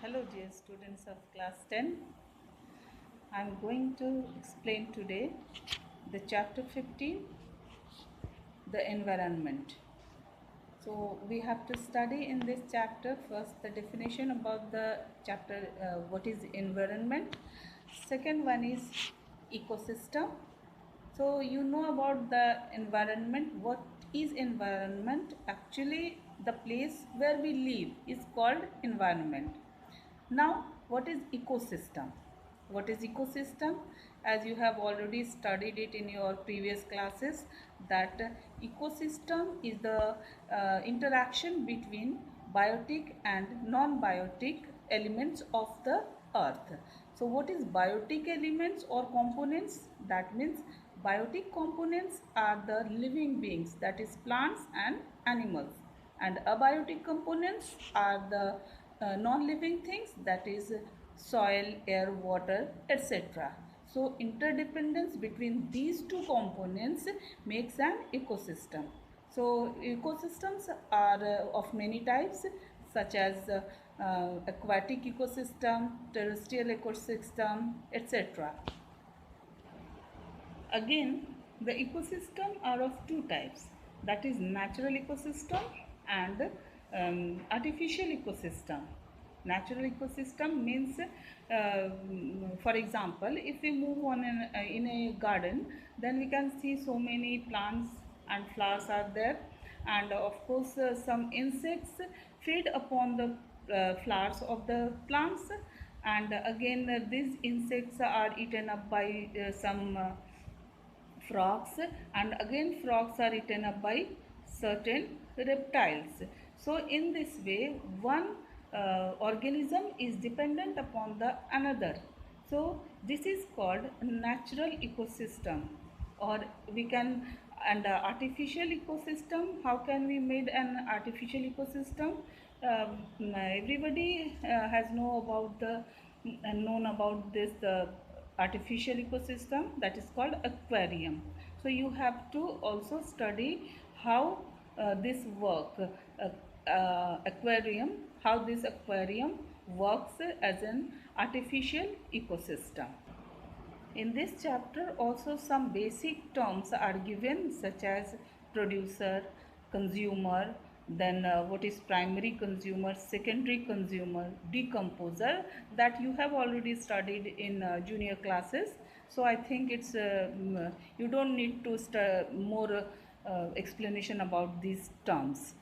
Hello dear students of class 10. I am going to explain today the chapter 15, the environment. So we have to study in this chapter first the definition about the chapter what is environment. Second one is ecosystem. So you know about the environment. What is environment? Actually the place where we live is called environment. Now, what is ecosystem? What is ecosystem? As you have already studied it in your previous classes, that ecosystem is the interaction between biotic and non-biotic elements of the earth. So, what is biotic elements or components? That means biotic components are the living beings, that is plants and animals, and abiotic components are the non-living things, that is soil, air, water, etc. So interdependence between these two components makes an ecosystem. So ecosystems are of many types, such as aquatic ecosystem, terrestrial ecosystem, etc. Again, the ecosystem are of two types, that is natural ecosystem and artificial ecosystem. Natural ecosystem means, for example, if we move on in a garden, then we can see so many plants and flowers are there, and of course some insects feed upon the flowers of the plants, and again these insects are eaten up by some frogs, and again frogs are eaten up by certain reptiles. So in this way one organism is dependent upon the another. So this is called natural ecosystem, or we can, and artificial ecosystem. How can we made an artificial ecosystem? Everybody has known about this artificial ecosystem, that is called aquarium. So you have to also study how this work, aquarium, how this aquarium works as an artificial ecosystem. In this chapter also some basic terms are given, such as producer, consumer, then what is primary consumer, secondary consumer, decomposer, that you have already studied in junior classes. So I think it's you don't need to more explanation about these terms.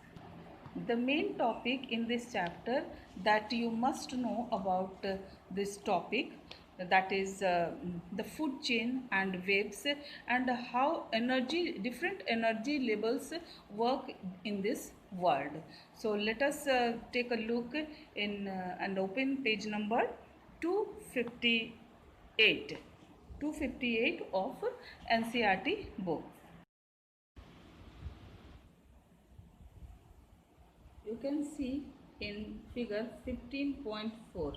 The main topic in this chapter that you must know about this topic, that is the food chain and webs, and how different energy levels work in this world. So let us take a look in and open page number 258 258 of NCERT book. You can see in figure 15.4,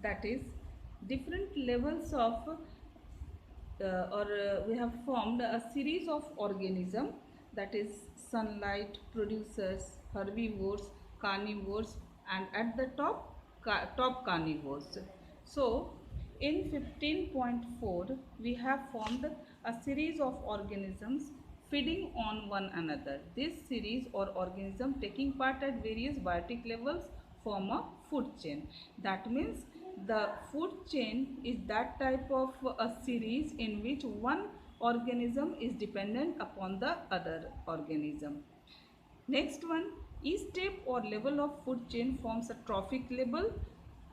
that is different levels of we have formed a series of organisms, that is sunlight, producers, herbivores, carnivores, and at the top carnivores. So in 15.4 we have formed a series of organisms feeding on one another. This series or organism taking part at various biotic levels form a food chain. That means the food chain is that type of a series in which one organism is dependent upon the other organism. Next one, each step or level of food chain forms a trophic level,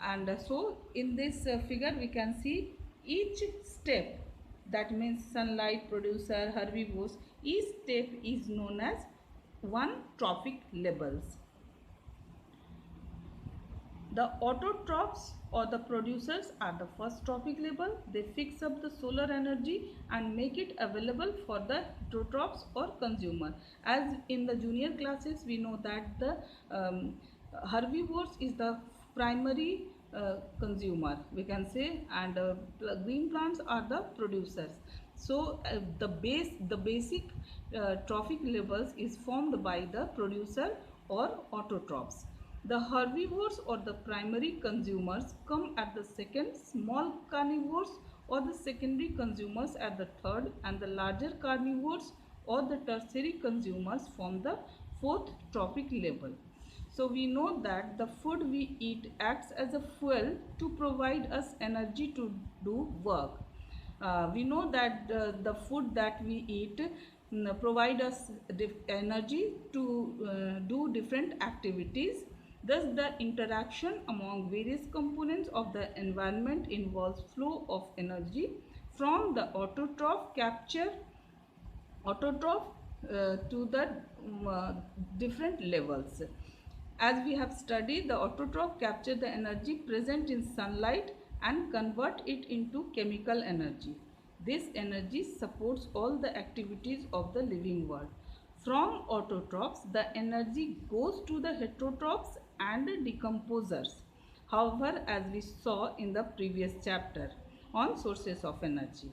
and so in this figure we can see each step, that means sunlight, producer, herbivores, each step is known as one trophic levels. The autotrophs or the producers are the first trophic level. They fix up the solar energy and make it available for the heterotrophs or consumer. As in the junior classes we know that the herbivores is the primary consumer, we can say, and green plants are the producers. So the basic trophic levels is formed by the producer or autotrophs. The herbivores or the primary consumers come at the second, small carnivores or the secondary consumers at the third, and the larger carnivores or the tertiary consumers form the fourth trophic level. So we know that the food we eat acts as a fuel to provide us energy to do work. We know that the food that we eat provide us energy to do different activities. Thus, the interaction among various components of the environment involves flow of energy from the autotroph to the different levels. As we have studied, the autotroph capture the energy present in sunlight and convert it into chemical energy. This energy supports all the activities of the living world. From autotrophs, the energy goes to the heterotrophs and decomposers. However, as we saw in the previous chapter on sources of energy,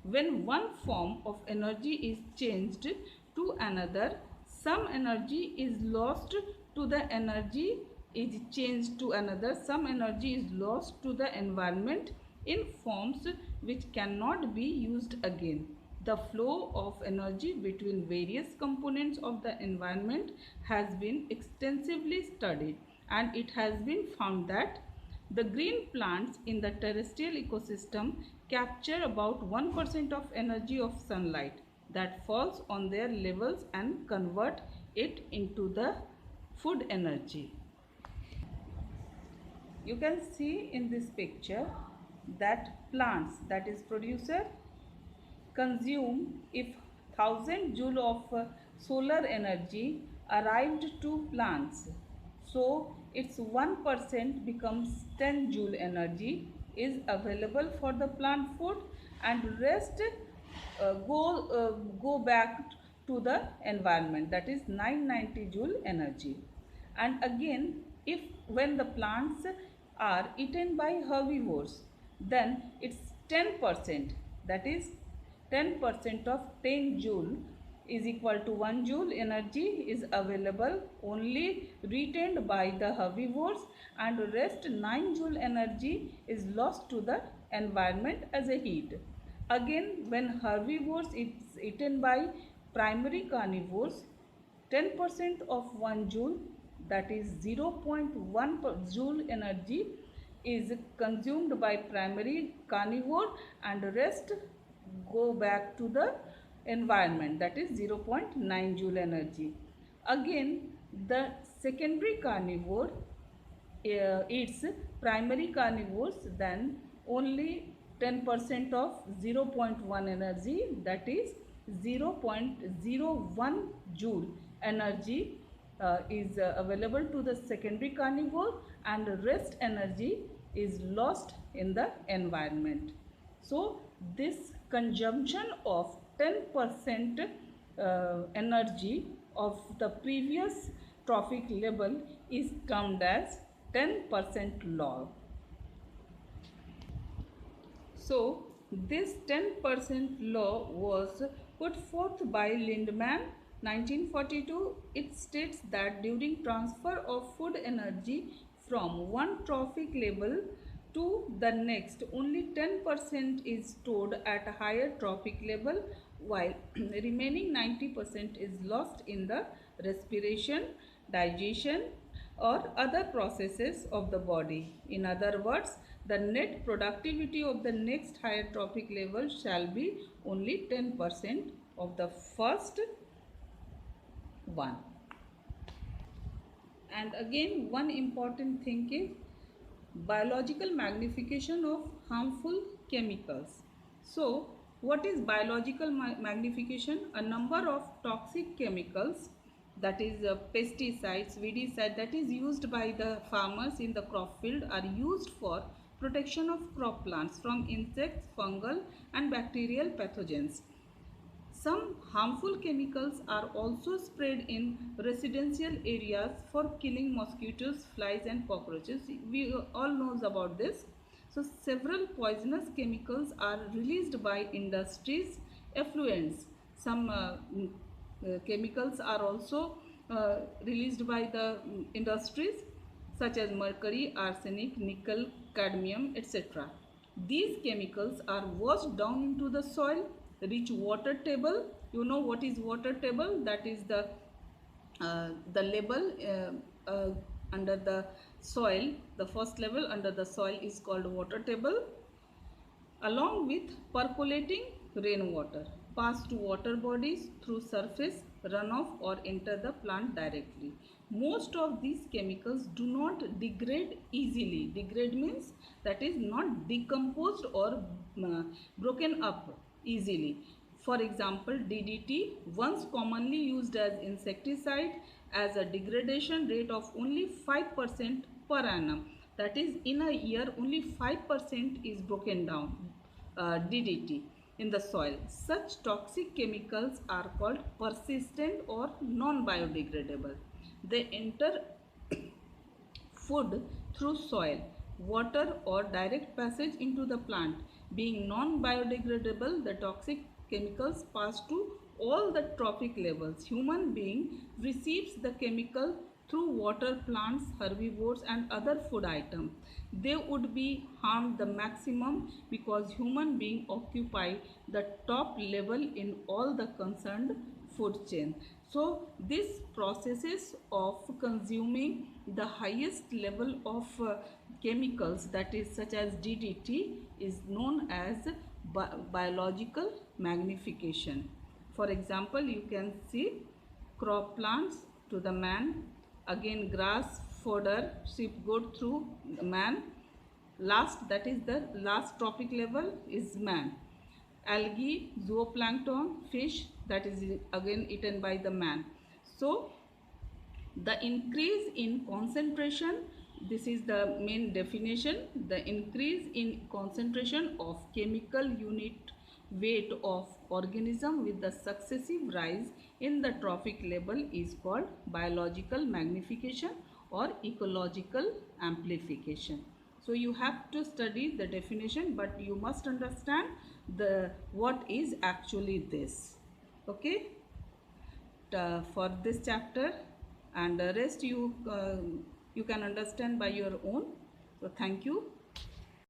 when one form of energy is changed to another, some energy is lost to the energy is changed to another, some energy is lost to the environment in forms which cannot be used again. The flow of energy between various components of the environment has been extensively studied, and it has been found that the green plants in the terrestrial ecosystem capture about 1% of energy of sunlight that falls on their levels and convert it into the food energy. You can see in this picture that plants, that is producer, consume if 1000 joule of solar energy arrived to plants. So its 1% becomes 10 joule energy is available for the plant food, and rest go back to the environment, that is 990 joule energy. And again, if when the plants are eaten by herbivores, then it's 10%, that is 10% of 10 joule is equal to 1 joule energy is available only retained by the herbivores, and rest 9 joule energy is lost to the environment as a heat. Again, when herbivores is eaten by primary carnivores, 10% of 1 joule, that is 0.1 joule energy is consumed by primary carnivore, and rest go back to the environment, that is 0.9 joule energy. Again, the secondary carnivore eats primary carnivores, then only 10% of 0.1 energy, that is 0.01 joule energy is available to the secondary carnivore, and rest energy is lost in the environment. So this consumption of 10% energy of the previous trophic level is termed as 10% law. So this 10% law was put forth by Lindemann 1942. It states that during transfer of food energy from one trophic level to the next, only 10% is stored at a higher trophic level, while remaining 90% is lost in the respiration, digestion, or other processes of the body. In other words, the net productivity of the next higher trophic level shall be only 10% of the first one. And again, one important thing is biological magnification of harmful chemicals. So what is biological magnification? A number of toxic chemicals, that is pesticides, weedicides, that is used by the farmers in the crop field, are used for protection of crop plants from insects, fungal and bacterial pathogens. Some harmful chemicals are also sprayed in residential areas for killing mosquitoes, flies and cockroaches. We all knows about this. So several poisonous chemicals are released by industries, effluents. Some chemicals are also released by the industries. such as mercury, arsenic, nickel, cadmium, etc. These chemicals are washed down into the soil, reach water table. You know what is water table? That is the level under the soil. The first level under the soil is called water table, along with percolating rainwater, pass to water bodies through surface runoff or enter the plant directly. Most of these chemicals do not degrade easily. Degrade means that is not decomposed or broken up easily. For example, DDT, once commonly used as insecticide, has a degradation rate of only 5% per annum. That is, in a year only 5% is broken down, DDT, in the soil. Such toxic chemicals are called persistent or non-biodegradable. They enter food through soil, water, or direct passage into the plant. Being non-biodegradable, the toxic chemicals pass to all the trophic levels. Human being receives the chemical through water, plants, herbivores, and other food items. They would be harmed the maximum because human beings occupy the top level in all the concerned food chain. So this processes of consuming the highest level of chemicals, that is such as DDT, is known as biological magnification. For example, you can see crop plants to the man, again grass, fodder, sheep, goat through man. Last, that is the last trophic level, is man. Algae, zooplankton, fish, that is again eaten by the man. So the increase in concentration, this is the main definition, the increase in concentration of chemical unit weight of organism with the successive rise in the trophic level is called biological magnification or ecological amplification. So you have to study the definition, but you must understand the what is actually this. Okay, for this chapter, and the rest you can understand by your own. So thank you.